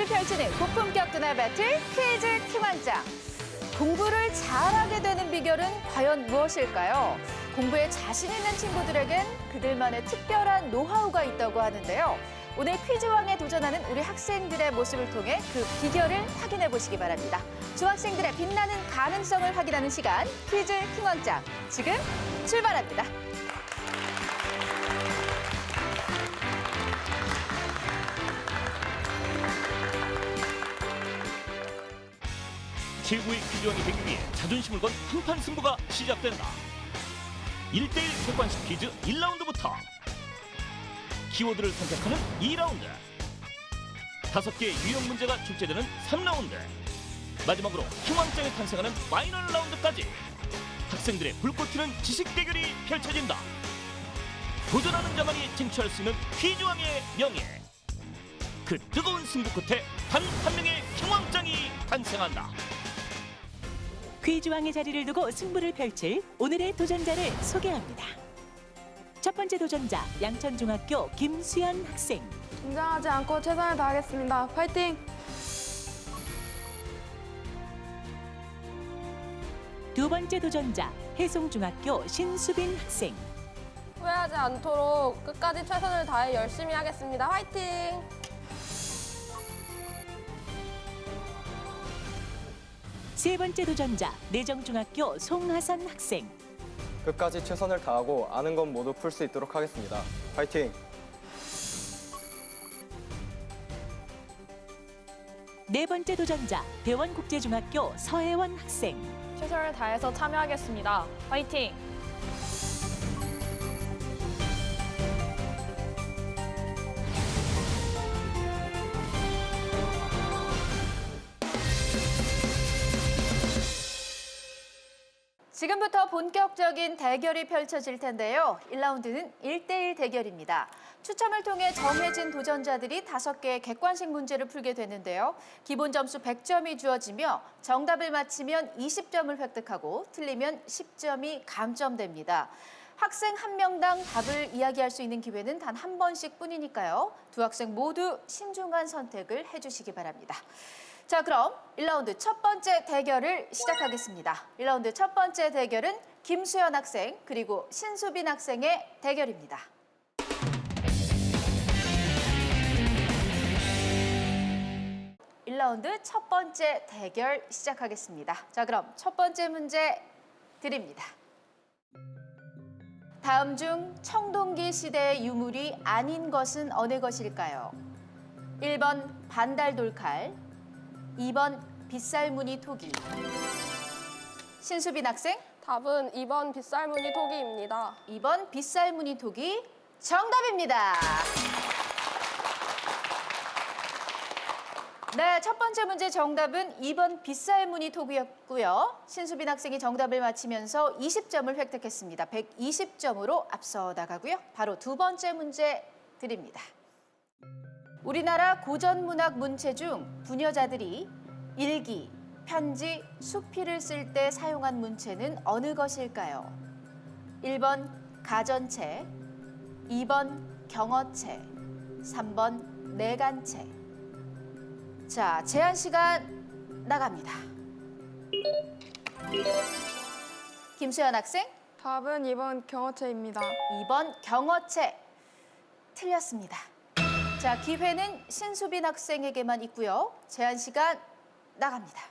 펼치는 고품격 두뇌 배틀 퀴즈 킹왕짱. 공부를 잘하게 되는 비결은 과연 무엇일까요? 공부에 자신 있는 친구들에겐 그들만의 특별한 노하우가 있다고 하는데요. 오늘 퀴즈왕에 도전하는 우리 학생들의 모습을 통해 그 비결을 확인해 보시기 바랍니다. 중학생들의 빛나는 가능성을 확인하는 시간, 퀴즈 킹왕짱. 지금 출발합니다. 최고의 퀴즈왕이 되기 위해 자존심을 건 한판 승부가 시작된다. 1대1 객관식 퀴즈 1라운드부터 키워드를 선택하는 2라운드, 5개의 유형 문제가 출제되는 3라운드, 마지막으로 킹왕짱이 탄생하는 파이널 라운드까지 학생들의 불꽃 튀는 지식 대결이 펼쳐진다. 도전하는 자만이 쟁취할 수 있는 퀴즈왕의 명예. 그 뜨거운 승부 끝에 단 한 명의 킹왕짱이 탄생한다. 퀴즈왕의 자리를 두고 승부를 펼칠 오늘의 도전자를 소개합니다. 첫 번째 도전자, 양천중학교 김수연 학생. 긴장하지 않고 최선을 다하겠습니다. 파이팅! 두 번째 도전자, 해송중학교 신수빈 학생. 후회하지 않도록 끝까지 최선을 다해 열심히 하겠습니다. 화이팅! 세 번째 도전자, 내정중학교 송하선 학생. 끝까지 최선을 다하고 아는 건 모두 풀 수 있도록 하겠습니다. 파이팅! 네 번째 도전자, 대원국제중학교 서혜원 학생. 최선을 다해서 참여하겠습니다. 화이팅! 지금부터 본격적인 대결이 펼쳐질 텐데요. 1라운드는 1대1 대결입니다. 추첨을 통해 정해진 도전자들이 5개의 객관식 문제를 풀게 되는데요. 기본 점수 100점이 주어지며 정답을 맞히면 20점을 획득하고 틀리면 10점이 감점됩니다. 학생 한 명당 답을 이야기할 수 있는 기회는 단 한 번씩 뿐이니까요. 두 학생 모두 신중한 선택을 해주시기 바랍니다. 자, 그럼 1라운드 첫 번째 대결을 시작하겠습니다. 1라운드 첫 번째 대결은 김수연 학생 그리고 신수빈 학생의 대결입니다. (1라운드) 첫 번째 대결 시작하겠습니다. 자, 그럼 첫 번째 문제 드립니다. 다음 중 청동기 시대의 유물이 아닌 것은 어느 것일까요? 1번 반달돌칼, 2번 빗살무늬 토기. 신수빈 학생, 답은 2번 빗살무늬 토기입니다. 2번 빗살무늬 토기 정답입니다. 네, 첫 번째 문제 정답은 2번 빗살무늬 토기였고요. 신수빈 학생이 정답을 맞히면서 20점을 획득했습니다. 120점으로 앞서 나가고요. 바로 두 번째 문제 드립니다. 우리나라 고전문학 문체 중 부녀자들이 일기, 편지, 수필을 쓸 때 사용한 문체는 어느 것일까요? 1번 가전체, 2번 경어체, 3번 내간체. 자, 제한 시간 나갑니다. 김수연 학생, 답은 2번 경어체입니다. 2번 경어체. 틀렸습니다. 자, 기회는 신수빈 학생에게만 있고요. 제한 시간 나갑니다.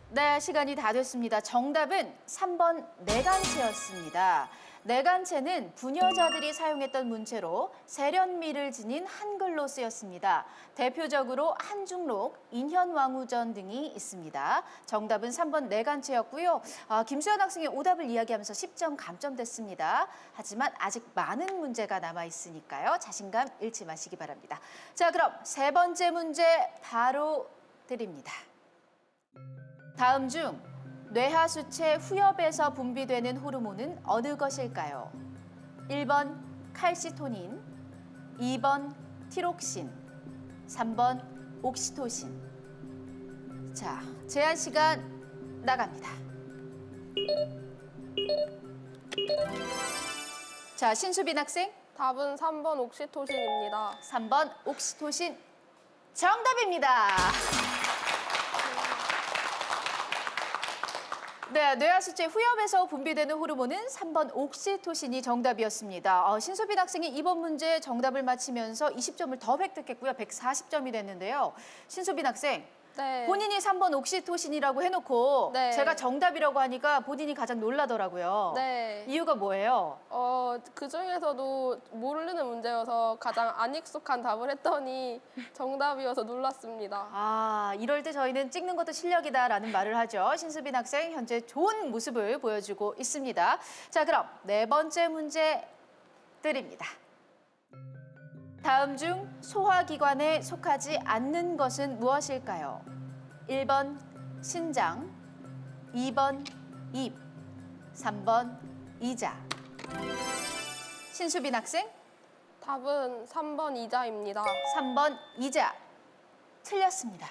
네, 시간이 다 됐습니다. 정답은 3번 내간체였습니다. 내간체는 부녀자들이 사용했던 문체로 세련미를 지닌 한글로 쓰였습니다. 대표적으로 한중록, 인현왕후전 등이 있습니다. 정답은 3번 내간체였고요. 김수연 학생이 오답을 이야기하면서 10점 감점됐습니다. 하지만 아직 많은 문제가 남아있으니까요. 자신감 잃지 마시기 바랍니다. 자, 그럼 세 번째 문제 바로 드립니다. 다음 중 뇌하수체 후엽에서 분비되는 호르몬은 어느 것일까요? 1번 칼시토닌, 2번 티록신, 3번 옥시토신. 자, 제한 시간 나갑니다. 자, 신수빈 학생, 답은 3번 옥시토신입니다. 3번 옥시토신 정답입니다. 네, 뇌하수체 후엽에서 분비되는 호르몬은 3번 옥시토신이 정답이었습니다. 신수빈 학생이 이번 문제 정답을 맞히면서 20점을 더 획득했고요. 140점이 됐는데요. 신수빈 학생, 네. 본인이 3번 옥시토신이라고 해놓고 네. 제가 정답이라고 하니까 본인이 가장 놀라더라고요. 네. 이유가 뭐예요? 그 중에서도 모르는 문제여서 가장 안 익숙한 답을 했더니 정답이어서 놀랐습니다. 아, 이럴 때 저희는 찍는 것도 실력이다라는 말을 하죠. 신수빈 학생 현재 좋은 모습을 보여주고 있습니다. 자, 그럼 네 번째 문제 드립니다. 다음 중 소화기관에 속하지 않는 것은 무엇일까요? 1번 신장, 2번 입, 3번 이자. 신수빈 학생, 답은 3번 이자입니다. 3번 이자. 틀렸습니다.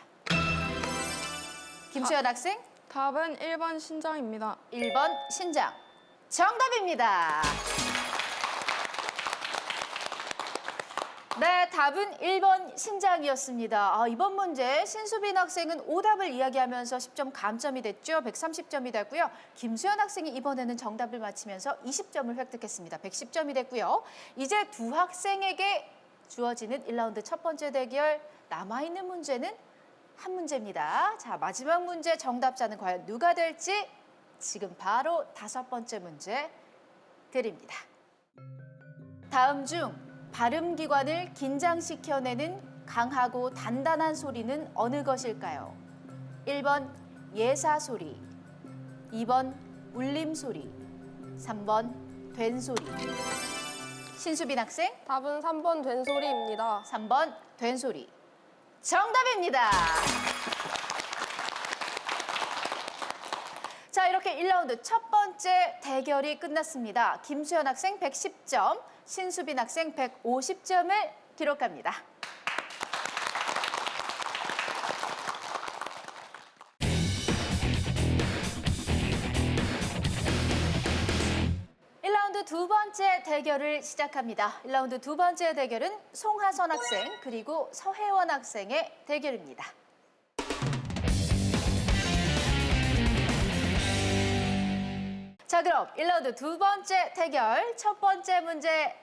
김수현 학생, 답은 1번 신장입니다. 1번 신장. 정답입니다. 네, 답은 1번 신장이었습니다. 이번 문제 신수빈 학생은 오답을 이야기하면서 10점 감점이 됐죠. 130점이 됐고요. 김수현 학생이 이번에는 정답을 맞히면서 20점을 획득했습니다. 110점이 됐고요. 이제 두 학생에게 주어지는 1라운드 첫 번째 대결, 남아있는 문제는 한 문제입니다. 자, 마지막 문제 정답자는 과연 누가 될지 지금 바로 다섯 번째 문제 드립니다. 다음 중 발음기관을 긴장시켜내는 강하고 단단한 소리는 어느 것일까요? 1번 예사소리, 2번 울림소리, 3번 된소리. 신수빈 학생, 답은 3번 된소리입니다. 3번 된소리. 정답입니다. 자, 이렇게 1라운드 첫 번째 대결이 끝났습니다. 김수현 학생 110점, 신수빈 학생 150점을 기록합니다. 두 번째 대결을 시작합니다. 1라운드 두 번째 대결은 송하선 학생 그리고 서혜원 학생의 대결입니다. 자, 그럼 1라운드 두 번째 대결 첫 번째 문제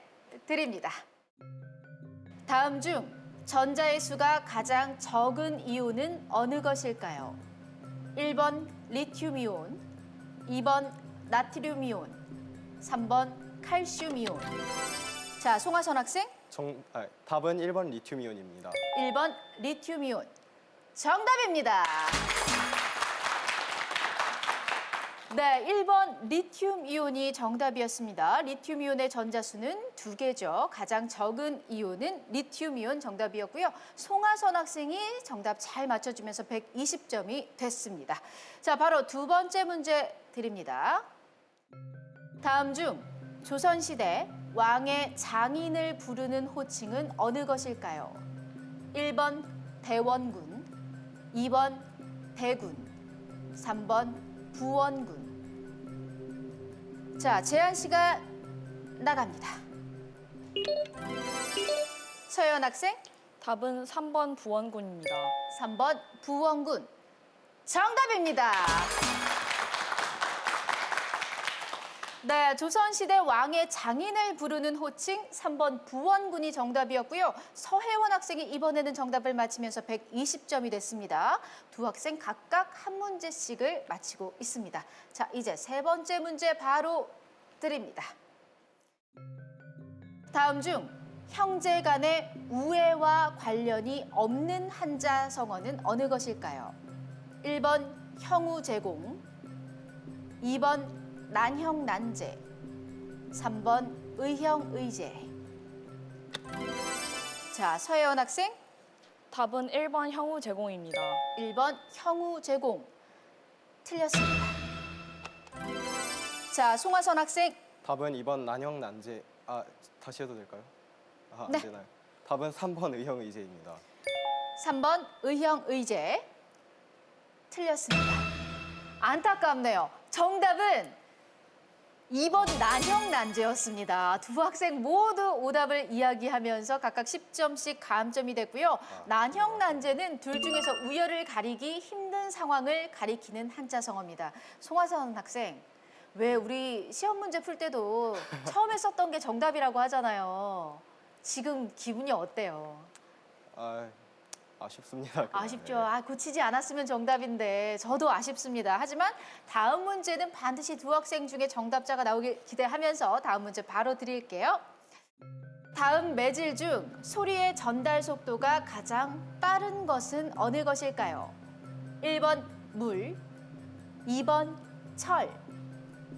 드립니다. 다음 중 전자의 수가 가장 적은 이온은 어느 것일까요? 1번 리튬이온, 2번 나트륨이온, 3번 칼슘이온. 자, 송하선 학생, 답은 1번 리튬이온입니다. 1번 리튬이온. 정답입니다. 네, 1번 리튬이온이 정답이었습니다. 리튬이온의 전자수는 2개죠. 가장 적은 이온은 리튬이온 정답이었고요. 송하선 학생이 정답 잘 맞춰주면서 120점이 됐습니다. 자, 바로 두 번째 문제 드립니다. 다음 중 조선시대 왕의 장인을 부르는 호칭은 어느 것일까요? 1번 대원군, 2번 대군, 3번 부원군. 자, 제한 시간 나갑니다. 서현 학생, 답은 3번 부원군입니다. 3번 부원군. 정답입니다. 네, 조선시대 왕의 장인을 부르는 호칭 3번 부원군이 정답이었고요. 서혜원 학생이 이번에는 정답을 맞히면서 120점이 됐습니다. 두 학생 각각 한 문제씩을 맞히고 있습니다. 자, 이제 세 번째 문제 바로 드립니다. 다음 중 형제 간의 우애와 관련이 없는 한자 성어는 어느 것일까요? 1번 형우제공, 2번 난형난제, 3번 의형의제. 자, 서혜원 학생, 답은 1번 형우 제공입니다. 1번 형우제공. 틀렸습니다. 자, 송하선 학생, 답은 2번 난형난제. 다시 해도 될까요? 안 네. 되나요? 답은 3번 의형의제입니다. 3번 의형의제. 틀렸습니다. 안타깝네요. 정답은 2번 난형난제였습니다. 두 학생 모두 오답을 이야기하면서 각각 10점씩 감점이 됐고요. 난형난제는 둘 중에서 우열을 가리기 힘든 상황을 가리키는 한자성어입니다. 송하선 학생, 왜 우리 시험 문제 풀 때도 처음에 썼던 게 정답이라고 하잖아요. 지금 기분이 어때요? 아쉽습니다. 그냥. 아쉽죠. 고치지 않았으면 정답인데 저도 아쉽습니다. 하지만 다음 문제는 반드시 두 학생 중에 정답자가 나오길 기대하면서 다음 문제 바로 드릴게요. 다음 매질 중 소리의 전달 속도가 가장 빠른 것은 어느 것일까요? 1번 물, 2번 철,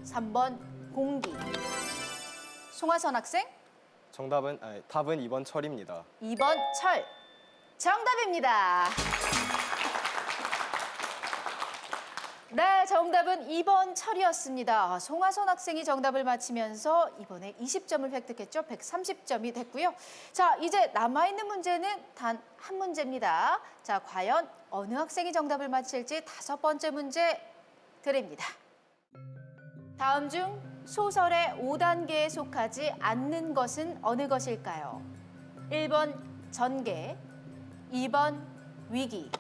3번 공기. 송하선 학생, 답은 2번 철입니다. 2번 철. 정답입니다. 네, 정답은 2번 철이었습니다. 송하선 학생이 정답을 맞히면서 이번에 20점을 획득했죠. 130점이 됐고요. 자, 이제 남아있는 문제는 단 한 문제입니다. 자, 과연 어느 학생이 정답을 맞힐지 5번째 문제 드립니다. 다음 중 소설의 5단계에 속하지 않는 것은 어느 것일까요? 1번 전개, 2번 위기.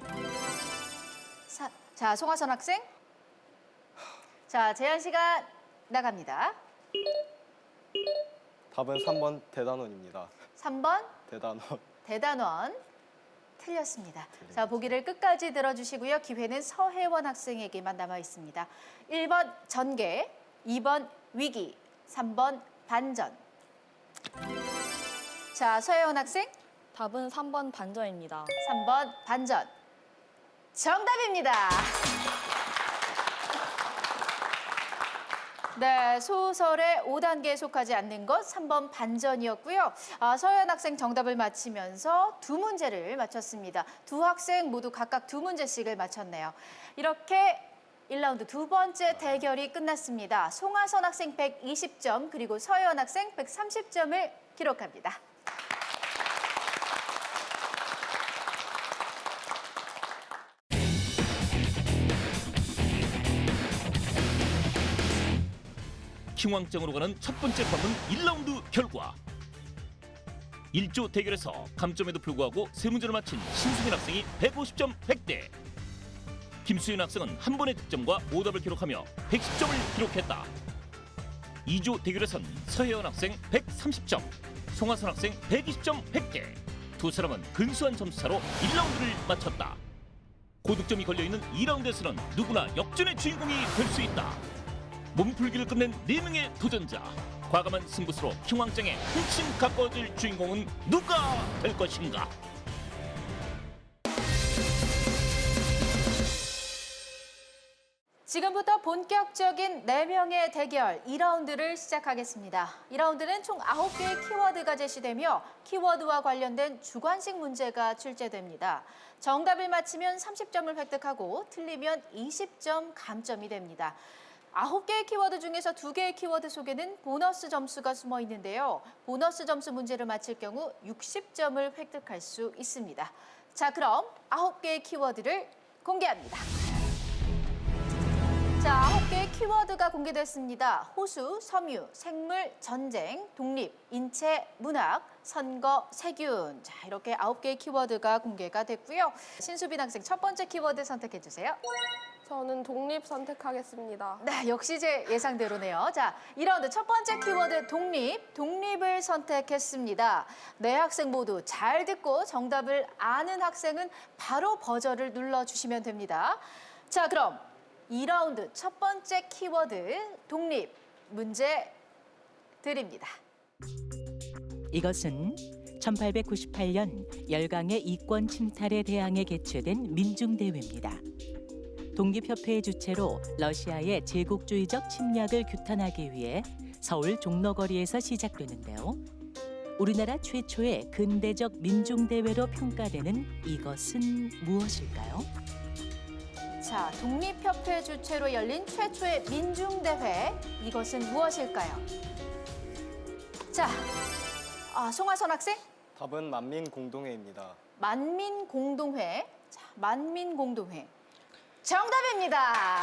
자, 송하선 학생. 자, 제한 시간 나갑니다. 답은 3번 대단원입니다. 3번 대단원. 대단원. 틀렸습니다. 자, 보기를 끝까지 들어주시고요. 기회는 서혜원 학생에게만 남아 있습니다. 1번 전개, 2번 위기, 3번 반전. 자, 서혜원 학생. 답은 3번 반전입니다. 3번 반전. 정답입니다. 네, 소설의 5단계에 속하지 않는 것 3번 반전이었고요. 서현 학생 정답을 맞히면서 2문제를 맞췄습니다. 두 학생 모두 각각 2문제씩을 맞췄네요. 이렇게 1라운드 두 번째 대결이 끝났습니다. 송하선 학생 120점, 그리고 서현 학생 130점을 기록합니다. 킹왕짱으로 가는 첫 번째 관문 1라운드 결과. 1조 대결에서 감점에도 불구하고 3문제를 맞힌 신수민 학생이 150점 획득. 김수현 학생은 한 번의 득점과 오답을 기록하며 110점을 기록했다. 2조 대결에선 서혜원 학생 130점, 송하선 학생 120점 획득. 두 사람은 근소한 점수차로 1라운드를 마쳤다. 고득점이 걸려있는 2라운드에서는 누구나 역전의 주인공이 될 수 있다. 몸풀기를 끝낸 4명의 도전자. 과감한 승부수로 킹왕짱에 한층 가까워질 주인공은 누가 될 것인가? 지금부터 본격적인 4명의 대결 2라운드를 시작하겠습니다. 2라운드는 총 9개의 키워드가 제시되며 키워드와 관련된 주관식 문제가 출제됩니다. 정답을 맞히면 30점을 획득하고 틀리면 20점 감점이 됩니다. 9개의 키워드 중에서 2개의 키워드 속에는 보너스 점수가 숨어 있는데요. 보너스 점수 문제를 맞힐 경우 60점을 획득할 수 있습니다. 자, 그럼 9개의 키워드를 공개합니다. 자, 9개의 키워드가 공개됐습니다. 호수, 섬유, 생물, 전쟁, 독립, 인체, 문학, 선거, 세균. 자, 이렇게 9개의 키워드가 공개가 됐고요. 신수빈 학생 첫 번째 키워드 선택해 주세요. 저는 독립 선택하겠습니다. 네, 역시 제 예상대로네요. 자, 2라운드 첫 번째 키워드 독립, 독립을 선택했습니다. 네 학생 모두 잘 듣고 정답을 아는 학생은 바로 버저를 눌러주시면 됩니다. 자, 그럼 2라운드 첫 번째 키워드 독립 문제 드립니다. 이것은 1898년 열강의 이권 침탈에 대항해 개최된 민중대회입니다. 독립협회의 주최로 러시아의 제국주의적 침략을 규탄하기 위해 서울 종로거리에서 시작되는데요. 우리나라 최초의 근대적 민중대회로 평가되는 이것은 무엇일까요? 자, 독립협회 주최로 열린 최초의 민중대회, 이것은 무엇일까요? 자, 송하선 학생, 답은 만민공동회입니다. 만민공동회. 자, 만민공동회. 정답입니다.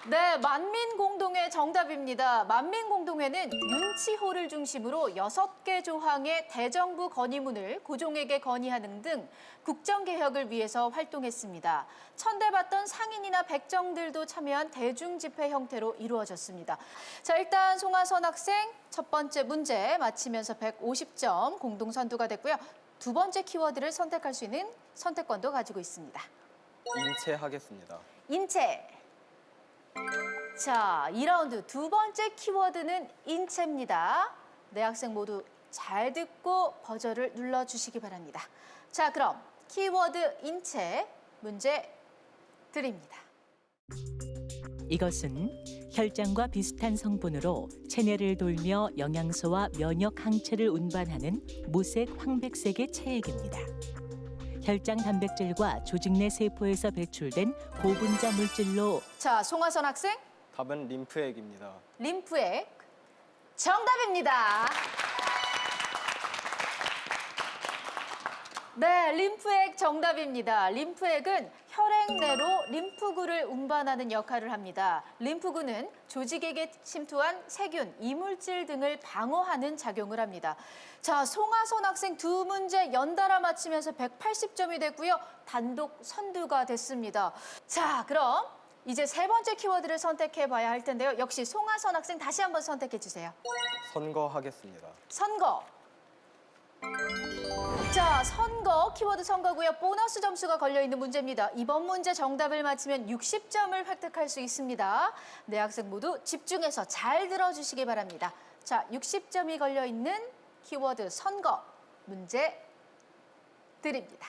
네, 만민공동회 정답입니다. 만민공동회는 윤치호를 중심으로 6개 조항의 대정부 건의문을 고종에게 건의하는 등 국정개혁을 위해서 활동했습니다. 천대받던 상인이나 백정들도 참여한 대중집회 형태로 이루어졌습니다. 자, 일단 송하선 학생 첫 번째 문제 맞히면서 150점 공동 선두가 됐고요. 두 번째 키워드를 선택할 수 있는 선택권도 가지고 있습니다. 인체하겠습니다. 인체. 자, 2라운드 두 번째 키워드는 인체입니다. 네 학생 모두 잘 듣고 버저를 눌러주시기 바랍니다. 자, 그럼 키워드 인체 문제 드립니다. 이것은 혈장과 비슷한 성분으로 체내를 돌며 영양소와 면역 항체를 운반하는 무색 황백색의 체액입니다. 혈장 단백질과 조직 내 세포에서 배출된 고분자 물질로 자, 송하선 학생 답은 림프액입니다. 림프액 정답입니다. 네, 림프액 정답입니다. 림프액은 혈액 내로 림프구를 운반하는 역할을 합니다. 림프구는 조직에게 침투한 세균, 이물질 등을 방어하는 작용을 합니다. 자, 송하선 학생 두 문제 연달아 맞히면서 180점이 됐고요. 단독 선두가 됐습니다. 자, 그럼 이제 세 번째 키워드를 선택해 봐야 할 텐데요. 역시 송하선 학생 다시 한번 선택해 주세요. 선거하겠습니다. 선거. 자, 선거, 키워드 선거고요. 보너스 점수가 걸려있는 문제입니다. 이번 문제 정답을 맞히면 60점을 획득할 수 있습니다. 네 학생 모두 집중해서 잘 들어주시기 바랍니다. 자, 60점이 걸려있는 키워드 선거 문제 드립니다.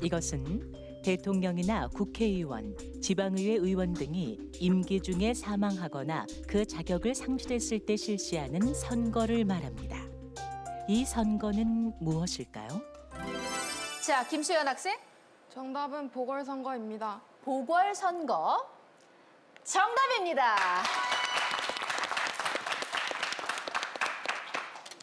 이것은 대통령이나 국회의원, 지방의회 의원 등이 임기 중에 사망하거나 그 자격을 상실했을 때 실시하는 선거를 말합니다. 이 선거는 무엇일까요? 자, 김수연 학생. 정답은 보궐선거입니다. 보궐선거 정답입니다.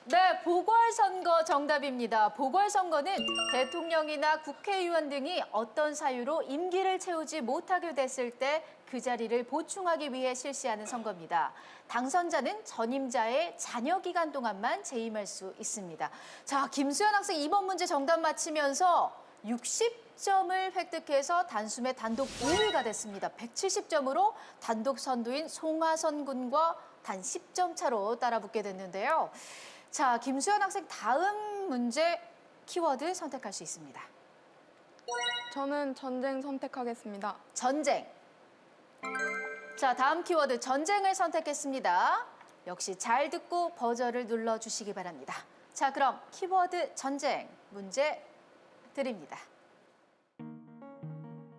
네, 보궐선거 정답입니다. 보궐선거는 대통령이나 국회의원 등이 어떤 사유로 임기를 채우지 못하게 됐을 때 그 자리를 보충하기 위해 실시하는 선거입니다. 당선자는 전임자의 잔여 기간 동안만 재임할 수 있습니다. 자, 김수연 학생 이번 문제 정답 맞히면서 60점을 획득해서 단숨에 단독 2위가 됐습니다. 170점으로 단독 선두인 송하선 군과 단 10점 차로 따라붙게 됐는데요. 자, 김수연 학생 다음 문제 키워드 선택할 수 있습니다. 저는 전쟁 선택하겠습니다. 전쟁. 자, 다음 키워드 전쟁을 선택했습니다. 역시 잘 듣고 버저를 눌러주시기 바랍니다. 자, 그럼 키워드 전쟁 문제 드립니다.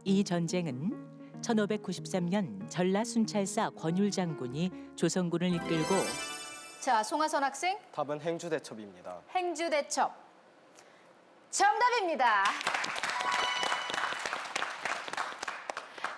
이 전쟁은 1593년 전라순찰사 권율 장군이 조선군을 이끌고 자, 송하선 학생 답은 행주대첩입니다. 행주대첩 정답입니다.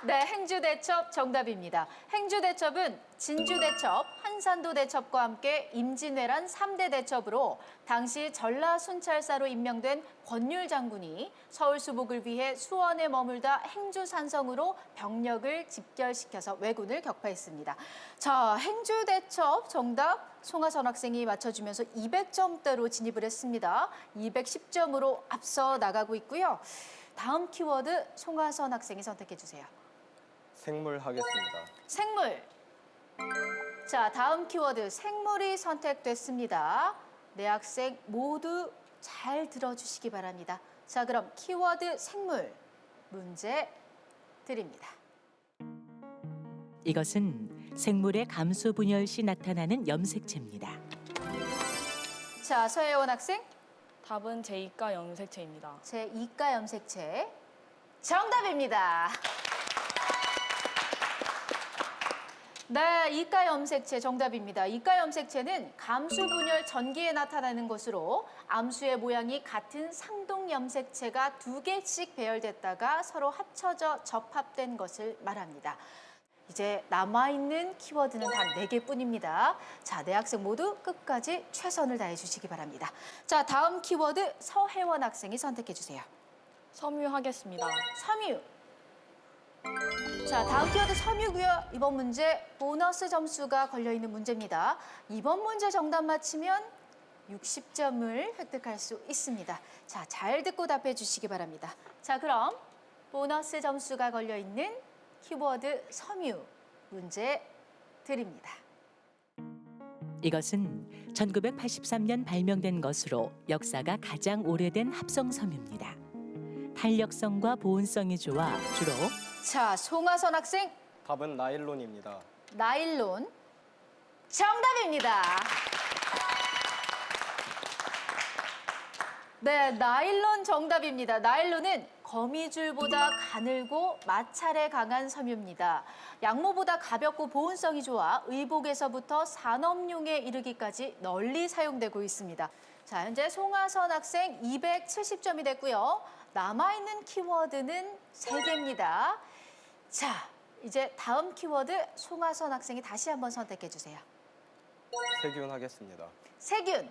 네, 행주대첩 정답입니다. 행주대첩은 진주대첩, 한산도대첩과 함께 임진왜란 3대 대첩으로 당시 전라순찰사로 임명된 권율 장군이 서울 수복을 위해 수원에 머물다 행주산성으로 병력을 집결시켜서 왜군을 격파했습니다. 자, 행주대첩 정답 송하선 학생이 맞춰주면서 200점대로 진입을 했습니다. 210점으로 앞서 나가고 있고요. 다음 키워드 송하선 학생이 선택해 주세요. 생물 하겠습니다. 생물. 자, 다음 키워드 생물이 선택됐습니다. 네 학생 모두 잘 들어주시기 바랍니다. 자, 그럼 키워드 생물 문제 드립니다. 이것은 생물의 감수 분열 시 나타나는 염색체입니다. 자, 서혜원 학생 답은 제2가 염색체입니다. 제2가 염색체 정답입니다. 네, 이가 염색체 정답입니다. 이가 염색체는 감수 분열 전기에 나타나는 것으로 암수의 모양이 같은 상동 염색체가 2개씩 배열됐다가 서로 합쳐져 접합된 것을 말합니다. 이제 남아있는 키워드는 단 4개뿐입니다. 자, 네 학생 모두 끝까지 최선을 다해 주시기 바랍니다. 자, 다음 키워드 서혜원 학생이 선택해 주세요. 섬유하겠습니다. 섬유. 자, 다음 키워드 섬유고요. 이번 문제 보너스 점수가 걸려있는 문제입니다. 이번 문제 정답 맞히면 60점을 획득할 수 있습니다. 자, 잘 듣고 답해 주시기 바랍니다. 자, 그럼 보너스 점수가 걸려있는 키워드 섬유 문제 드립니다. 이것은 1983년 발명된 것으로 역사가 가장 오래된 합성 섬유입니다. 탄력성과 보온성이 좋아 주로 자, 송하선 학생, 답은 나일론입니다. 나일론 정답입니다. 네, 나일론 정답입니다. 나일론은 거미줄보다 가늘고 마찰에 강한 섬유입니다. 양모보다 가볍고 보온성이 좋아 의복에서부터 산업용에 이르기까지 널리 사용되고 있습니다. 자, 현재 송하선 학생 270점이 됐고요. 남아있는 키워드는 3개입니다. 자, 이제 다음 키워드 송하선 학생이 다시 한번 선택해 주세요. 세균 하겠습니다. 세균.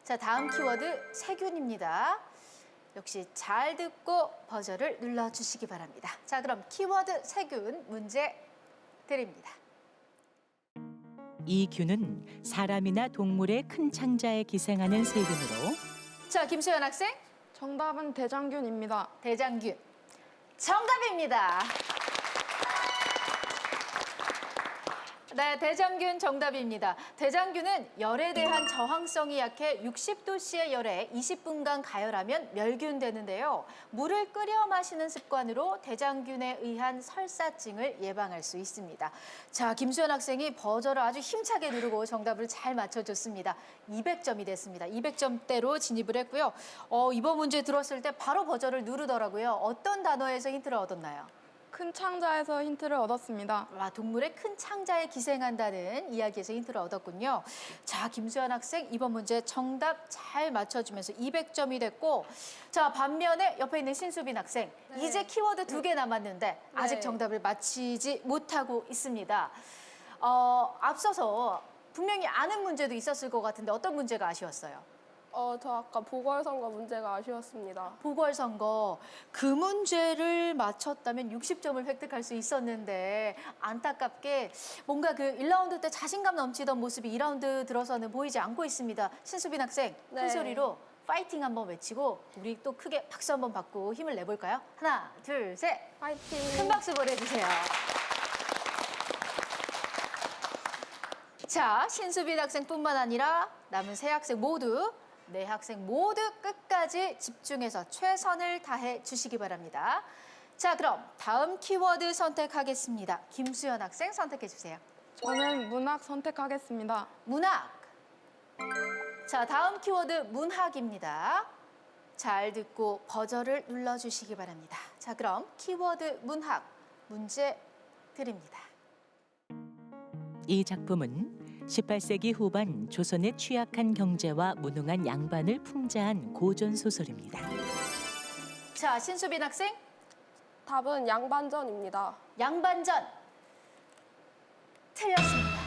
자, 다음 키워드 세균입니다. 역시 잘 듣고 버저를 눌러주시기 바랍니다. 자, 그럼 키워드 세균 문제 드립니다. 이 균은 사람이나 동물의 큰 창자에 기생하는 세균으로 자, 김수현 학생, 정답은 대장균입니다. 대장균. 정답입니다. 네, 대장균 정답입니다. 대장균은 열에 대한 저항성이 약해 60도씨의 열에 20분간 가열하면 멸균되는데요. 물을 끓여 마시는 습관으로 대장균에 의한 설사증을 예방할 수 있습니다. 자, 김수현 학생이 버저를 아주 힘차게 누르고 정답을 잘 맞춰줬습니다. 200점이 됐습니다. 200점대로 진입을 했고요. 이번 문제 들었을 때 바로 버저를 누르더라고요. 어떤 단어에서 힌트를 얻었나요? 큰 창자에서 힌트를 얻었습니다. 와, 동물의 큰 창자에 기생한다는 이야기에서 힌트를 얻었군요. 자, 김수현 학생 이번 문제 정답 잘 맞춰주면서 200점이 됐고, 자, 반면에 옆에 있는 신수빈 학생 네. 이제 키워드 2개 남았는데 아직 정답을 맞히지 못하고 있습니다. 앞서서 분명히 아는 문제도 있었을 것 같은데 어떤 문제가 아쉬웠어요? 저 아까 보궐선거 문제가 아쉬웠습니다. 보궐선거 그 문제를 맞췄다면 60점을 획득할 수 있었는데 안타깝게 뭔가 그 1라운드 때 자신감 넘치던 모습이 2라운드 들어서는 보이지 않고 있습니다. 신수빈 학생 큰 네. 소리로 파이팅 한번 외치고 우리 또 크게 박수 한번 받고 힘을 내볼까요? 하나, 둘, 셋. 파이팅! 큰 박수 보내주세요. 자, 신수빈 학생뿐만 아니라 남은 세 학생 모두 네 학생 모두 끝까지 집중해서 최선을 다해 주시기 바랍니다. 자, 그럼 다음 키워드 선택하겠습니다. 김수현 학생 선택해 주세요. 저는 문학 선택하겠습니다. 문학. 자, 다음 키워드 문학입니다. 잘 듣고 버저를 눌러주시기 바랍니다. 자, 그럼 키워드 문학 문제 드립니다. 이 작품은 18세기 후반 조선의 취약한 경제와 무능한 양반을 풍자한 고전 소설입니다. 자, 신수빈 학생 답은 양반전입니다. 양반전. 틀렸습니다.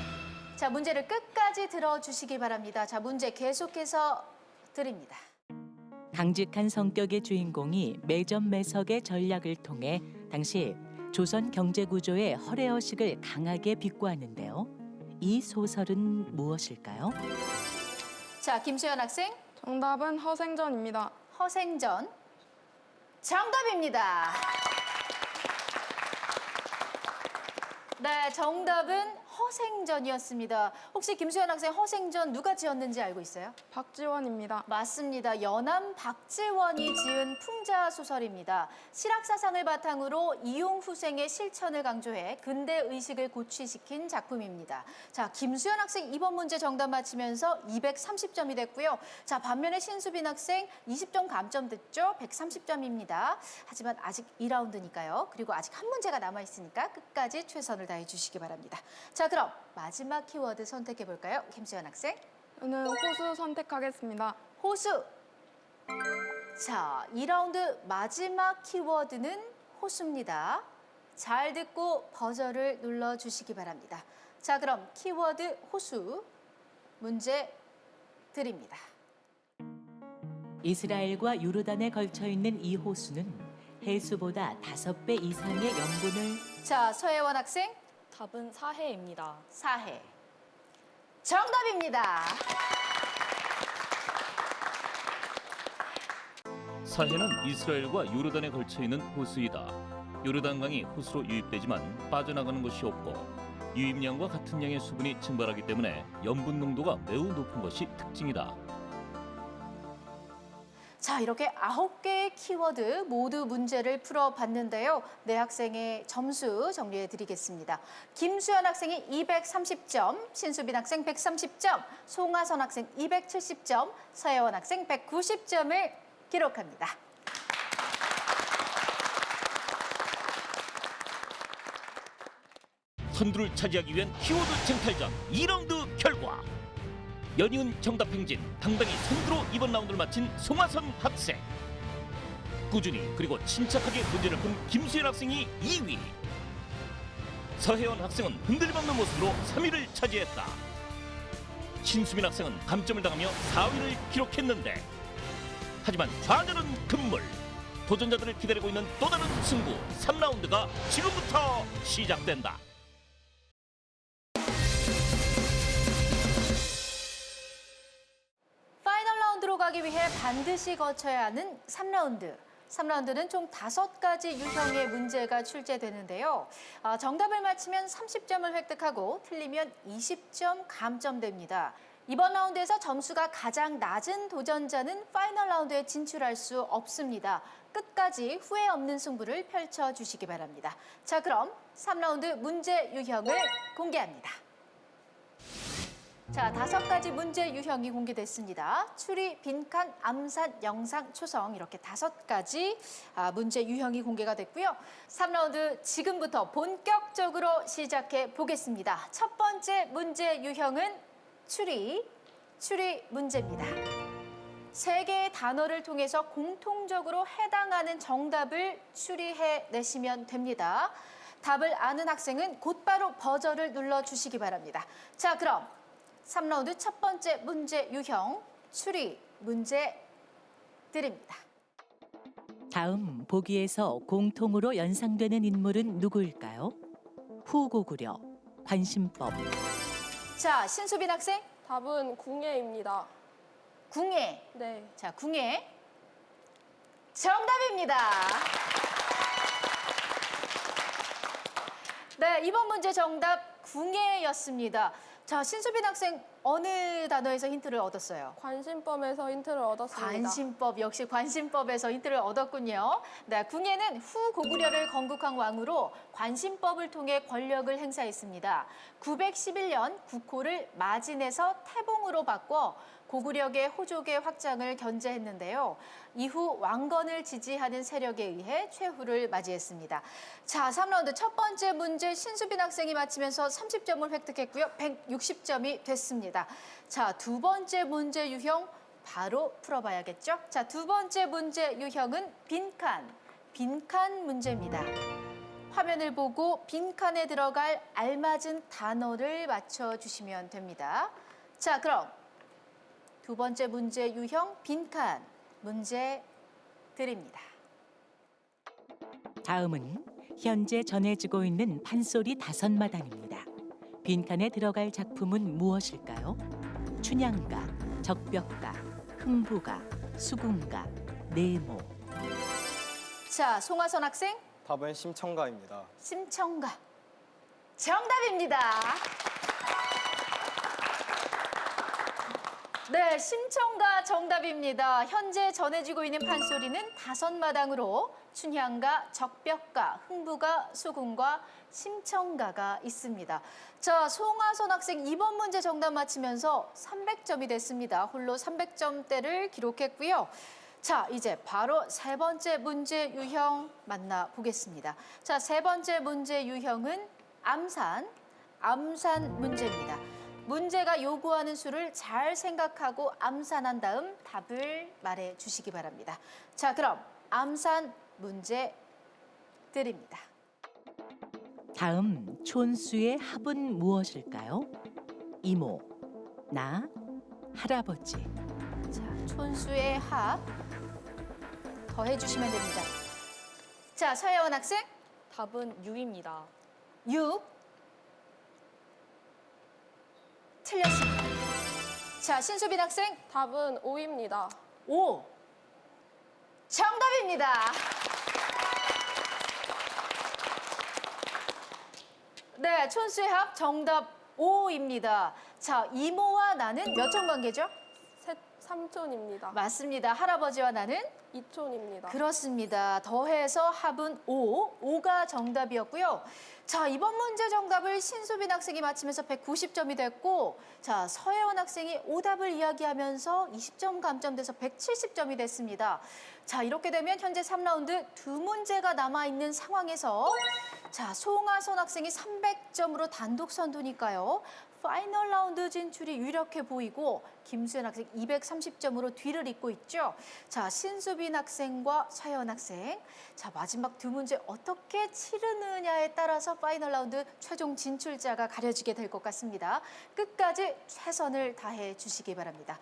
자, 문제를 끝까지 들어주시기 바랍니다. 자, 문제 계속해서 드립니다. 강직한 성격의 주인공이 매점매석의 전략을 통해 당시 조선 경제 구조의 허례허식을 강하게 비꼬았는데요. 이 소설은 무엇일까요? 자, 김수현 학생 정답은 허생전입니다. 허생전. 정답입니다. 네, 정답은 허생전이었습니다. 혹시 김수현 학생 허생전 누가 지었는지 알고 있어요? 박지원입니다. 맞습니다. 연암 박지원이 지은 풍자 소설입니다. 실학사상을 바탕으로 이용후생의 실천을 강조해 근대 의식을 고취시킨 작품입니다. 자, 김수현 학생 이번 문제 정답 맞히면서 230점이 됐고요. 자, 반면에 신수빈 학생 20점 감점 됐죠? 130점입니다. 하지만 아직 2라운드니까요. 그리고 아직 한 문제가 남아있으니까 끝까지 최선을 다해 주시기 바랍니다. 자, 그럼 마지막 키워드 선택해 볼까요? 김수현 학생. 저는 호수 선택하겠습니다. 호수. 자, 2라운드 마지막 키워드는 호수입니다. 잘 듣고 버저를 눌러주시기 바랍니다. 자, 그럼 키워드 호수 문제 드립니다. 이스라엘과 요르단에 걸쳐 있는 이 호수는 해수보다 5배 이상의 염분을 자, 서혜원 학생 답은 사해입니다. 사해. 정답입니다. 사해는 이스라엘과 요르단에 걸쳐 있는 호수이다. 요르단강이 호수로 유입되지만 빠져나가는 것이 없고 유입량과 같은 양의 수분이 증발하기 때문에 염분 농도가 매우 높은 것이 특징이다. 자, 이렇게 9개의 키워드 모두 문제를 풀어봤는데요. 네 학생의 점수 정리해 드리겠습니다. 김수현 학생이 230점, 신수빈 학생 130점, 송하선 학생 270점, 서혜원 학생 190점을 기록합니다. 선두를 차지하기 위한 키워드 쟁탈전 2라운드 결과 연이은 정답 행진 당당히 선두로 이번 라운드를 마친 송하선 학생, 꾸준히 그리고 침착하게 문제를 푼 김수현 학생이 2위, 서혜원 학생은 흔들림 없는 모습으로 3위를 차지했다. 신수빈 학생은 감점을 당하며 4위를 기록했는데 하지만 좌절은 금물. 도전자들을 기다리고 있는 또 다른 승부 3라운드가 지금부터 시작된다. 파이널 라운드로 가기 위해 반드시 거쳐야 하는 3라운드. 3라운드는 총 5가지 유형의 문제가 출제되는데요. 정답을 맞히면 30점을 획득하고 틀리면 20점 감점됩니다. 이번 라운드에서 점수가 가장 낮은 도전자는 파이널 라운드에 진출할 수 없습니다. 끝까지 후회 없는 승부를 펼쳐주시기 바랍니다. 자, 그럼 3라운드 문제 유형을 공개합니다. 자, 5가지 문제 유형이 공개됐습니다. 추리, 빈칸, 암산, 영상, 초성 이렇게 5가지 문제 유형이 공개가 됐고요. 3라운드 지금부터 본격적으로 시작해 보겠습니다. 첫 번째 문제 유형은 추리 문제입니다. 3개의 단어를 통해서 공통적으로 해당하는 정답을 추리해 내시면 됩니다. 답을 아는 학생은 곧바로 버저를 눌러주시기 바랍니다. 자, 그럼 3라운드 첫 번째 문제 유형 추리 문제 드립니다. 다음 보기에서 공통으로 연상되는 인물은 누구일까요? 후고구려, 관심법. 자, 신수빈 학생 답은 궁예입니다. 궁예. 네. 자, 궁예 정답입니다. 네, 이번 문제 정답 궁예였습니다. 자, 신수빈 학생 어느 단어에서 힌트를 얻었어요? 관심법에서 힌트를 얻었습니다. 관심법, 역시 관심법에서 힌트를 얻었군요. 네, 궁예는 후고구려를 건국한 왕으로 관심법을 통해 권력을 행사했습니다. 911년 국호를 마진에서 태봉으로 바꿔 고구려계 호족의 확장을 견제했는데요. 이후 왕건을 지지하는 세력에 의해 최후를 맞이했습니다. 자, 3라운드 첫 번째 문제 신수빈 학생이 맞히면서 30점을 획득했고요. 160점이 됐습니다. 자, 두 번째 문제 유형 바로 풀어봐야겠죠? 자, 두 번째 문제 유형은 빈칸 문제입니다. 화면을 보고 빈칸에 들어갈 알맞은 단어를 맞춰주시면 됩니다. 자, 그럼 두 번째 문제 유형 빈칸 문제 드립니다. 다음은 현재 전해지고 있는 판소리 5마당입니다. 빈칸에 들어갈 작품은 무엇일까요? 춘향가, 적벽가, 흥부가, 수궁가, 네모. 자, 송하선 학생 답은 심청가입니다. 심청가 정답입니다. 네, 심청가 정답입니다. 현재 전해지고 있는 판소리는 5마당으로 춘향가, 적벽가, 흥부가, 수궁과 심청가가 있습니다. 자, 송하선 학생 이번 문제 정답 맞히면서 300점이 됐습니다. 홀로 300점대를 기록했고요. 자, 이제 바로 세 번째 문제 유형 만나보겠습니다. 자, 세 번째 문제 유형은 암산 문제입니다. 문제가 요구하는 수를 잘 생각하고 암산한 다음 답을 말해 주시기 바랍니다. 자, 그럼 암산 문제 드립니다. 다음 촌수의 합은 무엇일까요? 이모, 나, 할아버지. 자, 촌수의 합 더해 주시면 됩니다. 자, 서혜원 학생, 답은 6입니다. 6. 틀렸습니다. 자, 신수빈 학생, 답은 5입니다. 5. 정답입니다. 네, 촌수의학 정답 5입니다. 자, 이모와 나는 몇 촌 관계죠? 3촌입니다. 맞습니다. 할아버지와 나는? 2촌입니다. 그렇습니다. 더해서 합은 5. 5가 정답이었고요. 자, 이번 문제 정답을 신수빈 학생이 맞히면서 190점이 됐고, 자, 서혜원 학생이 오답을 이야기하면서 20점 감점돼서 170점이 됐습니다. 자, 이렇게 되면 현재 3라운드 2문제가 남아있는 상황에서 자, 송하선 학생이 300점으로 단독 선두니까요. 파이널 라운드 진출이 유력해 보이고 김수현 학생 230점으로 뒤를 잇고 있죠. 자, 신수빈 학생과 서혜원 학생. 자, 마지막 2문제 어떻게 치르느냐에 따라서 파이널 라운드 최종 진출자가 가려지게 될 것 같습니다. 끝까지 최선을 다해 주시기 바랍니다.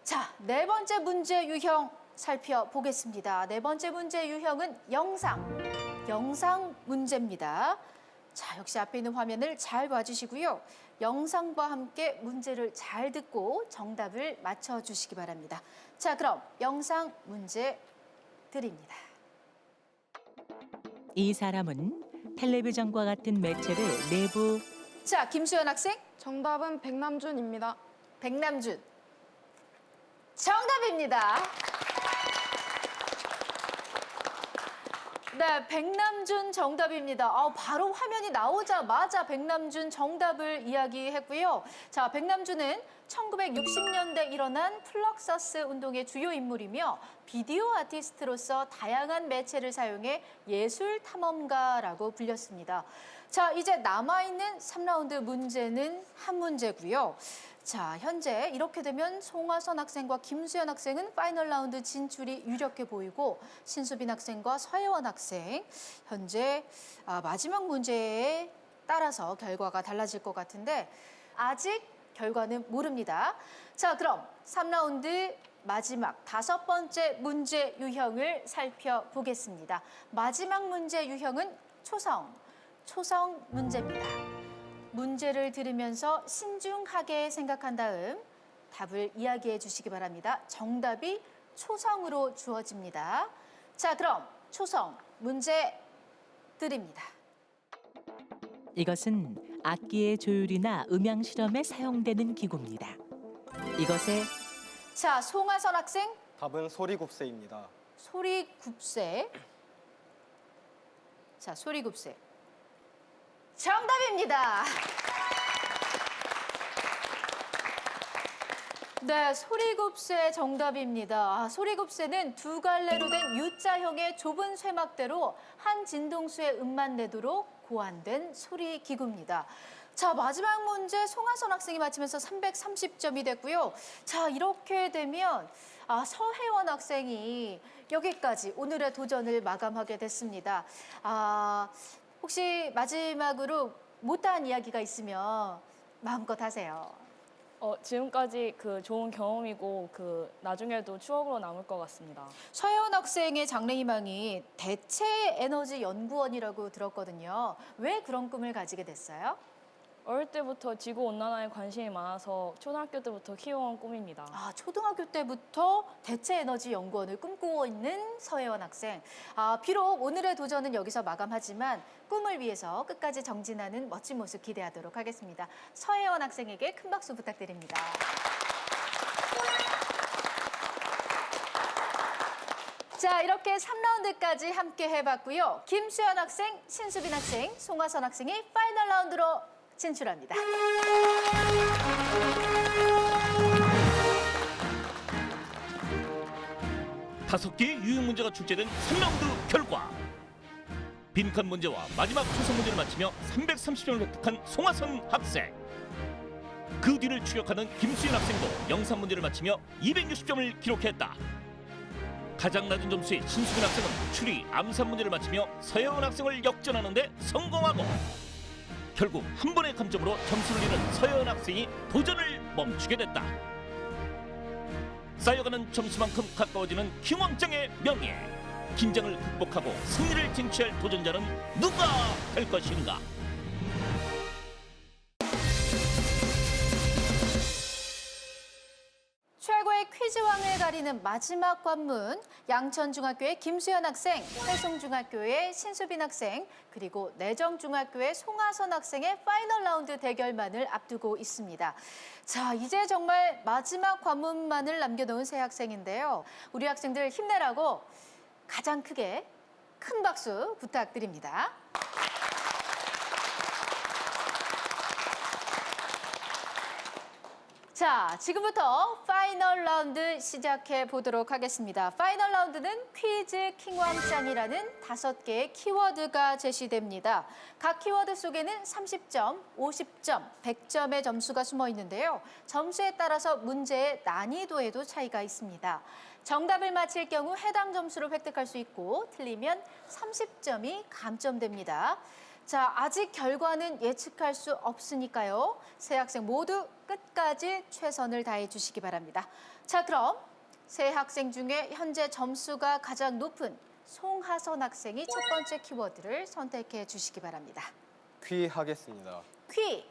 자, 4번째 문제 유형 살펴보겠습니다. 4번째 문제 유형은 영상 문제입니다. 자, 역시 앞에 있는 화면을 잘 봐주시고요. 영상과 함께 문제를 잘 듣고 정답을 맞춰주시기 바랍니다. 자, 그럼 영상 문제 드립니다. 이 사람은 텔레비전과 같은 매체를 내부 자, 김수현 학생, 정답은 백남준입니다. 백남준. 정답입니다. 네, 백남준 정답입니다. 바로 화면이 나오자마자 백남준 정답을 이야기했고요. 자, 백남준은 1960년대 일어난 플럭서스 운동의 주요 인물이며 비디오 아티스트로서 다양한 매체를 사용해 예술 탐험가라고 불렸습니다. 자, 이제 남아있는 3라운드 문제는 한 문제고요. 자, 현재 이렇게 되면 송하선 학생과 김수현 학생은 파이널 라운드 진출이 유력해 보이고 신수빈 학생과 서혜원 학생 현재 마지막 문제에 따라서 결과가 달라질 것 같은데 아직 결과는 모릅니다. 자, 그럼 3라운드 마지막 5번째 문제 유형을 살펴보겠습니다. 마지막 문제 유형은 초성 문제입니다. 문제를 들으면서 신중하게 생각한 다음 답을 이야기해 주시기 바랍니다. 정답이 초성으로 주어집니다. 자, 그럼 초성 문제 드립니다. 이것은 악기의 조율이나 음향 실험에 사용되는 기구입니다. 이것에 자, 송하선 학생, 답은 소리굽새입니다. 소리굽새. 자, 소리굽새. 정답입니다. 네, 소리굽새 정답입니다. 소리굽새는 두 갈래로 된 U자형의 좁은 쇠막대로 한 진동수의 음만 내도록 고안된 소리 기구입니다. 자, 마지막 문제 송하선 학생이 맞히면서 330점이 됐고요. 자, 이렇게 되면 서혜원 학생이 여기까지 오늘의 도전을 마감하게 됐습니다. 혹시 마지막으로 못다한 이야기가 있으면 마음껏 하세요. 지금까지 그 좋은 경험이고 그 나중에도 추억으로 남을 것 같습니다. 서혜원 학생의 장래희망이 대체 에너지 연구원이라고 들었거든요. 왜 그런 꿈을 가지게 됐어요? 어릴 때부터 지구 온난화에 관심이 많아서 초등학교 때부터 키워온 꿈입니다. 초등학교 때부터 대체 에너지 연구원을 꿈꾸고 있는 서혜원 학생. 비록 오늘의 도전은 여기서 마감하지만 꿈을 위해서 끝까지 정진하는 멋진 모습 기대하도록 하겠습니다. 서혜원 학생에게 큰 박수 부탁드립니다. 자, 이렇게 3라운드까지 함께 해봤고요. 김수현 학생, 신수빈 학생, 송하선 학생이 파이널 라운드로 진출합니다. 다섯 개의 유형 문제가 출제된 3라운드 결과 빈칸 문제와 마지막 초성 문제를 맞히며 330점을 획득한 송하선 학생, 그 뒤를 추격하는 김수현 학생도 영상 문제를 맞히며 260점을 기록했다. 가장 낮은 점수의 신수빈 학생은 추리, 암산 문제를 맞히며 서혜원 학생을 역전하는 데 성공하고 결국 한 번의 감점으로 점수를 잃은 서혜원 학생이 도전을 멈추게 됐다. 쌓여가는 점수만큼 가까워지는 킹왕짱의 명예. 긴장을 극복하고 승리를 쟁취할 도전자는 누가 될 것인가? 최고의 퀴즈왕을 가리는 마지막 관문, 양천중학교의 김수현 학생, 회송중학교의 신수빈 학생, 그리고 내정중학교의 송하선 학생의 파이널 라운드 대결만을 앞두고 있습니다. 자, 이제 정말 마지막 관문만을 남겨놓은 세 학생인데요. 우리 학생들 힘내라고 가장 크게 큰 박수 부탁드립니다. 자, 지금부터 파이널 라운드 시작해 보도록 하겠습니다. 파이널 라운드는 퀴즈 킹왕짱이라는 5개의 키워드가 제시됩니다. 각 키워드 속에는 30점, 50점, 100점의 점수가 숨어 있는데요. 점수에 따라서 문제의 난이도에도 차이가 있습니다. 정답을 맞힐 경우 해당 점수를 획득할 수 있고 틀리면 30점이 감점됩니다. 자, 아직 결과는 예측할 수 없으니까요. 세 학생 모두 끝까지 최선을 다해 주시기 바랍니다. 자, 그럼 세 학생 중에 현재 점수가 가장 높은 송하선 학생이 첫 번째 키워드를 선택해 주시기 바랍니다. 퀴 하겠습니다. 퀴.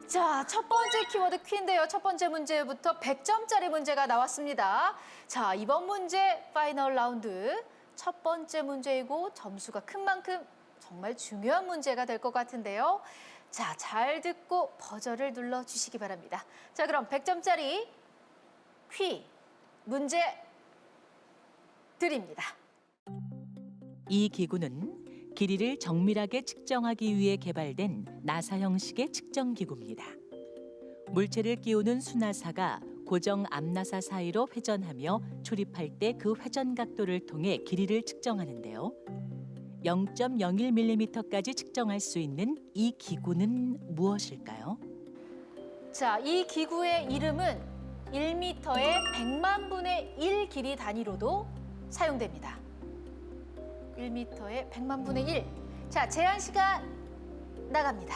자, 첫 번째 키워드 퀴인데요. 첫 번째 문제부터 100점짜리 문제가 나왔습니다. 자, 이번 문제 파이널 라운드. 첫 번째 문제이고 점수가 큰 만큼 정말 중요한 문제가 될 것 같은데요. 자, 잘 듣고 버저를 눌러주시기 바랍니다. 자, 그럼 100점짜리 퀴 문제 드립니다. 이 기구는 길이를 정밀하게 측정하기 위해 개발된 나사 형식의 측정 기구입니다. 물체를 끼우는 수나사가 고정 앞나사 사이로 회전하며 조립할 때 그 회전 각도를 통해 길이를 측정하는데요. 0.01mm까지 측정할 수 있는 이 기구는 무엇일까요? 자, 이 기구의 이름은 1m의 100만 분의 1 길이 단위로도 사용됩니다. 1m의 100만 분의 1. 자, 제한 시간 나갑니다.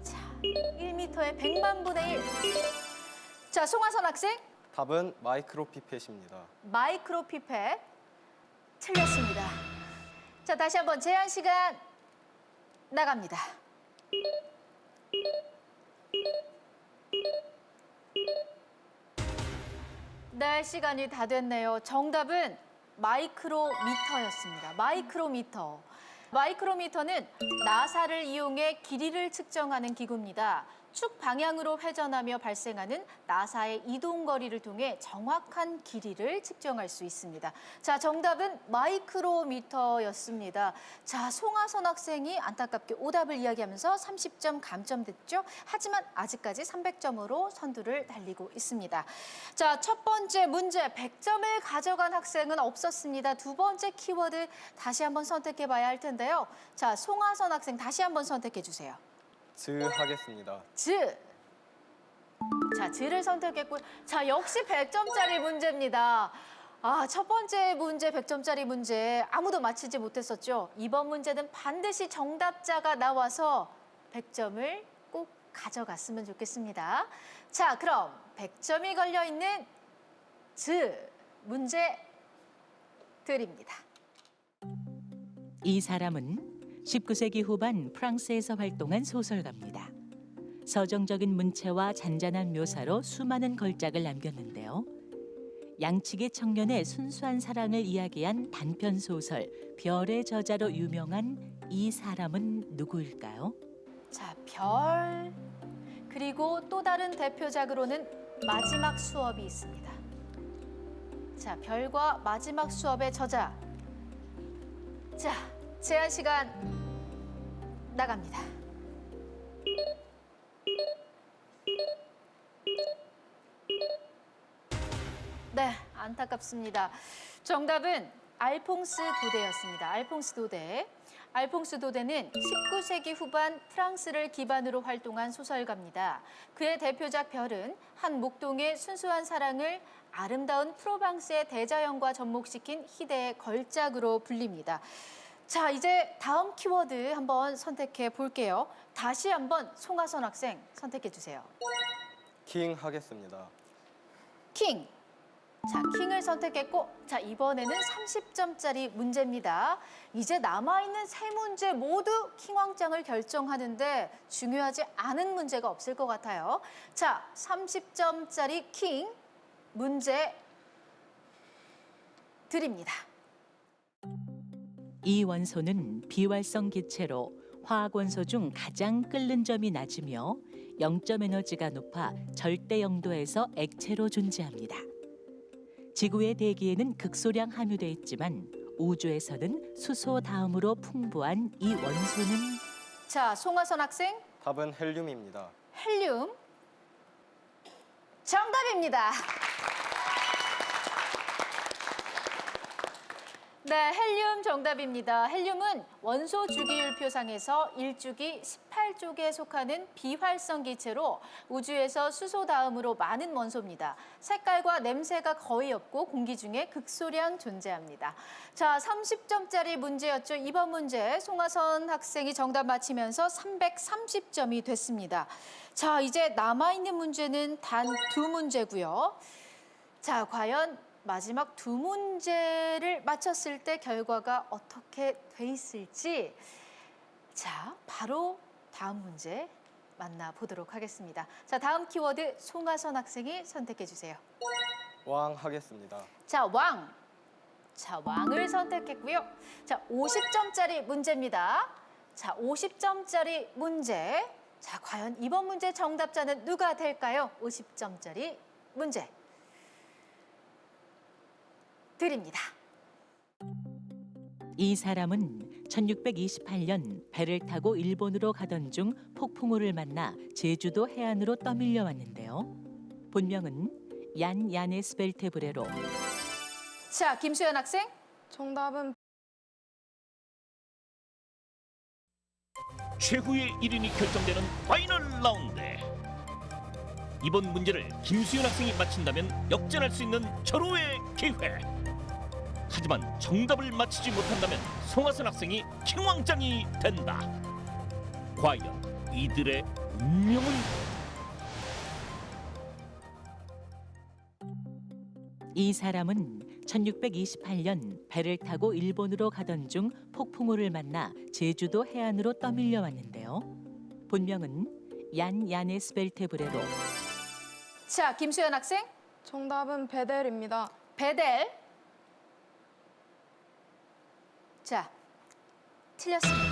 자, 1m의 100만 분의 1. 자, 송하선 학생, 답은 마이크로피펫입니다. 마이크로피펫 틀렸습니다. 자, 다시 한번 제한 시간 나갑니다. 네, 시간이 다 됐네요. 정답은 마이크로미터였습니다. 마이크로미터. 마이크로미터는 나사를 이용해 길이를 측정하는 기구입니다. 축 방향으로 회전하며 발생하는 나사의 이동 거리를 통해 정확한 길이를 측정할 수 있습니다. 자, 정답은 마이크로미터였습니다. 자, 송하선 학생이 안타깝게 오답을 이야기하면서 30점 감점됐죠. 하지만 아직까지 300점으로 선두를 달리고 있습니다. 자, 첫 번째 문제 100점을 가져간 학생은 없었습니다. 두 번째 키워드 다시 한번 선택해 봐야 할 텐데요. 자, 송하선 학생 다시 한번 선택해 주세요. 즈 하겠습니다. 즈. 자, 즈를 선택했고요. 자, 역시 100점짜리 문제입니다. 아, 첫 번째 문제 100점짜리 문제 아무도 맞히지 못했었죠. 이번 문제는 반드시 정답자가 나와서 100점을 꼭 가져갔으면 좋겠습니다. 자, 그럼 100점이 걸려있는 즈 문제 드립니다. 이 사람은 19세기 후반 프랑스에서 활동한 소설가입니다. 서정적인 문체와 잔잔한 묘사로 수많은 걸작을 남겼는데요. 양치기 청년의 순수한 사랑을 이야기한 단편 소설 별의 저자로 유명한 이 사람은 누구일까요? 자, 별. 그리고 또 다른 대표작으로는 마지막 수업이 있습니다. 자, 별과 마지막 수업의 저자. 자, 제한 시간 나갑니다. 네, 안타깝습니다. 정답은 알퐁스 도데였습니다. 알퐁스 도데. 알퐁스 도데는 19세기 후반 프랑스를 기반으로 활동한 소설가입니다. 그의 대표작 별은 한 목동의 순수한 사랑을 아름다운 프로방스의 대자연과 접목시킨 희대의 걸작으로 불립니다. 자, 이제 다음 키워드 한번 선택해 볼게요. 다시 한번 송하선 학생 선택해 주세요. 킹 하겠습니다. 킹. 자, 킹을 선택했고, 자, 이번에는 30점짜리 문제입니다. 이제 남아있는 세 문제 모두 킹왕짱을 결정하는데 중요하지 않은 문제가 없을 것 같아요. 자, 30점짜리 킹 문제 드립니다. 이 원소는 비활성 기체로 화학 원소 중 가장 끓는 점이 낮으며 0점 에너지가 높아 절대 영도에서 액체로 존재합니다. 지구의 대기에는 극소량 함유돼 있지만 우주에서는 수소 다음으로 풍부한 이 원소는 자, 송하선 학생, 답은 헬륨입니다. 헬륨 정답입니다. 네, 헬륨 정답입니다. 헬륨은 원소 주기율표상에서 1주기 18쪽에 속하는 비활성 기체로 우주에서 수소 다음으로 많은 원소입니다. 색깔과 냄새가 거의 없고 공기 중에 극소량 존재합니다. 자, 30점짜리 문제였죠. 이번 문제 송하선 학생이 정답 맞히면서 330점이 됐습니다. 자, 이제 남아있는 문제는 단 2문제고요. 자, 과연 마지막 2문제를 맞췄을 때 결과가 어떻게 돼 있을지 자, 바로 다음 문제 만나보도록 하겠습니다. 자, 다음 키워드 송하선 학생이 선택해 주세요. 왕 하겠습니다. 자, 왕. 자, 왕을 선택했고요. 자, 50점짜리 문제입니다. 자, 50점짜리 문제. 자, 과연 이번 문제 정답자는 누가 될까요? 50점짜리 문제 드립니다. 이 사람은 1628년 배를 타고 일본으로 가던 중 폭풍우를 만나 제주도 해안으로 떠밀려 왔는데요. 본명은 얀 야네스벨테 브레로. 자, 김수현 학생. 정답은 최후의 1인이 결정되는 파이널 라운드. 이번 문제를 김수현 학생이 맞힌다면 역전할 수 있는 절호의 기회. 하지만 정답을 맞히지 못한다면 송하선 학생이 킹왕짱이 된다. 과연 이들의 운명은? 이 사람은 1628년 배를 타고 일본으로 가던 중 폭풍우를 만나 제주도 해안으로 떠밀려 왔는데요. 본명은 얀 야네스벨테 브레로. 자, 김수현 학생. 정답은 베델입니다. 베델. 자, 틀렸습니다.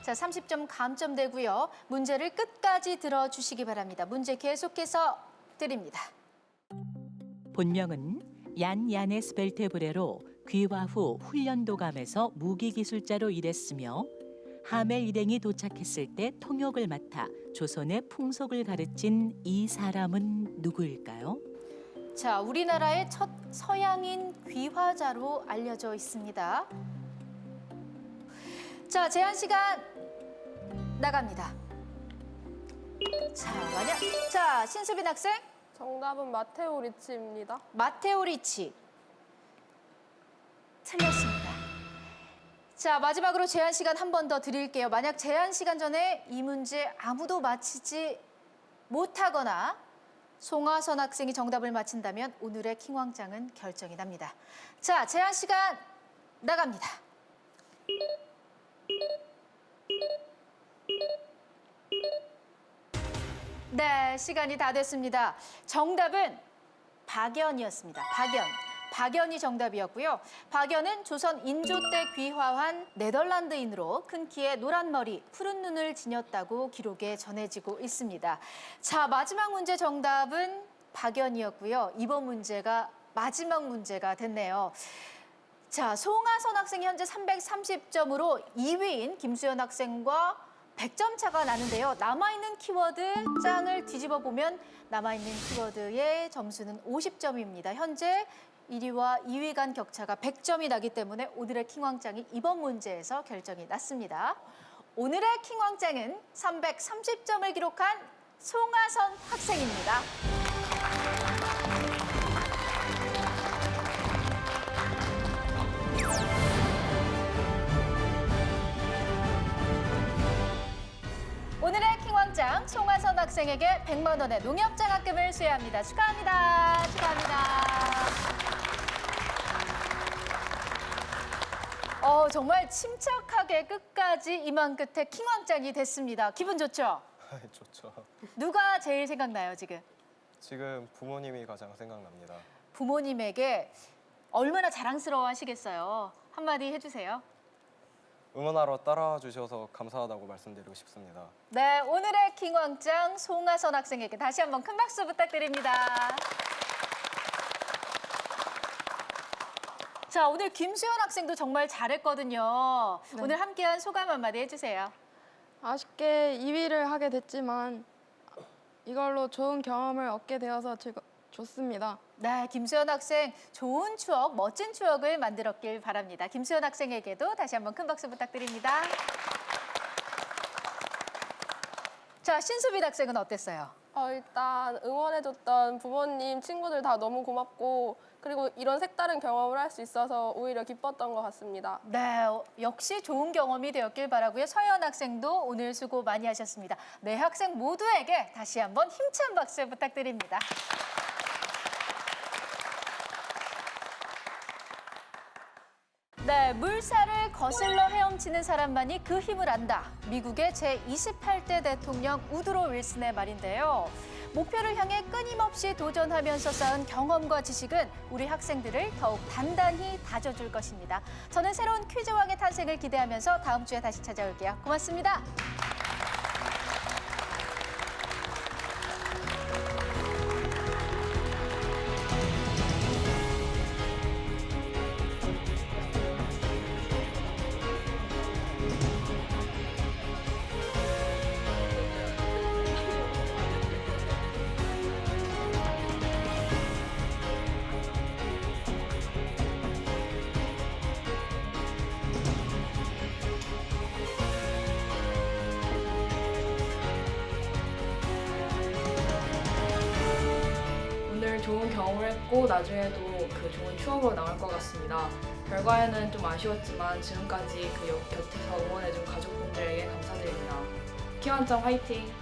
자, 30점 감점되고요. 문제를 끝까지 들어주시기 바랍니다. 문제 계속해서 드립니다. 본명은 얀 야네스벨테 브레로 귀화 후 훈련도감에서 무기기술자로 일했으며 하멜 일행이 도착했을 때 통역을 맡아 조선의 풍속을 가르친 이 사람은 누구일까요? 자, 우리나라의 첫 서양인 귀화자로 알려져 있습니다. 자, 제한 시간 나갑니다. 자, 신수빈 학생. 정답은 마테오 리치입니다. 마테오 리치. 틀렸습니다. 자, 마지막으로 제한 시간 한 번 더 드릴게요. 만약 제한 시간 전에 이 문제 아무도 맞히지 못하거나 송하선 학생이 정답을 맞힌다면 오늘의 킹왕짱은 결정이 납니다. 자, 제한 시간 나갑니다. 네, 시간이 다 됐습니다. 정답은 박연이었습니다. 박연이 정답이었고요. 박연은 조선 인조 때 귀화한 네덜란드인으로 큰 키에 노란 머리, 푸른 눈을 지녔다고 기록에 전해지고 있습니다. 자, 마지막 문제 정답은 박연이었고요. 이번 문제가 마지막 문제가 됐네요. 자, 송하선 학생이 현재 330점으로 2위인 김수현 학생과 100점 차가 나는데요. 남아있는 키워드 짱을 뒤집어 보면 남아있는 키워드의 점수는 50점입니다. 현재 1위와 2위 간 격차가 100점이 나기 때문에 오늘의 킹왕짱이 이번 문제에서 결정이 났습니다. 오늘의 킹왕짱은 330점을 기록한 송하선 학생입니다. 오늘의 킹왕짱 기왕장 송하선 학생에게 100만 원의 농협장학금을 수여합니다. 축하합니다. 정말 침착하게 끝까지 임한 끝에 킹왕짱이 됐습니다. 기분 좋죠? 좋죠. 누가 제일 생각나요, 지금? 지금 부모님이 가장 생각납니다. 부모님에게 얼마나 자랑스러워 하시겠어요? 한마디 해주세요. 응원하러 따라와 주셔서 감사하다고 말씀드리고 싶습니다. 네, 오늘의 킹왕짱 송하선 학생에게 다시 한번 큰 박수 부탁드립니다. 자, 오늘 김수현 학생도 정말 잘했거든요. 네. 오늘 함께한 소감 한마디 해주세요. 아쉽게 2위를 하게 됐지만 이걸로 좋은 경험을 얻게 되어서 좋습니다. 네, 김수현 학생 좋은 추억, 멋진 추억을 만들었길 바랍니다. 김수현 학생에게도 다시 한번 큰 박수 부탁드립니다. 자, 신수빈 학생은 어땠어요? 일단 응원해줬던 부모님, 친구들 다 너무 고맙고 그리고 이런 색다른 경험을 할 수 있어서 오히려 기뻤던 것 같습니다. 네, 역시 좋은 경험이 되었길 바라고요. 서현 학생도 오늘 수고 많이 하셨습니다. 네 학생 모두에게 다시 한번 힘찬 박수 부탁드립니다. 네, 물살을 거슬러 헤엄치는 사람만이 그 힘을 안다. 미국의 제28대 대통령 우드로 윌슨의 말인데요. 목표를 향해 끊임없이 도전하면서 쌓은 경험과 지식은 우리 학생들을 더욱 단단히 다져줄 것입니다. 저는 새로운 퀴즈왕의 탄생을 기대하면서 다음 주에 다시 찾아올게요. 고맙습니다. 오늘 좋은 경험을 했고 나중에도 그 좋은 추억으로 남을 것 같습니다. 결과에는 좀 아쉬웠지만 지금까지 그 곁에서 응원해준 가족분들에게 감사드립니다. 킹왕짱 화이팅!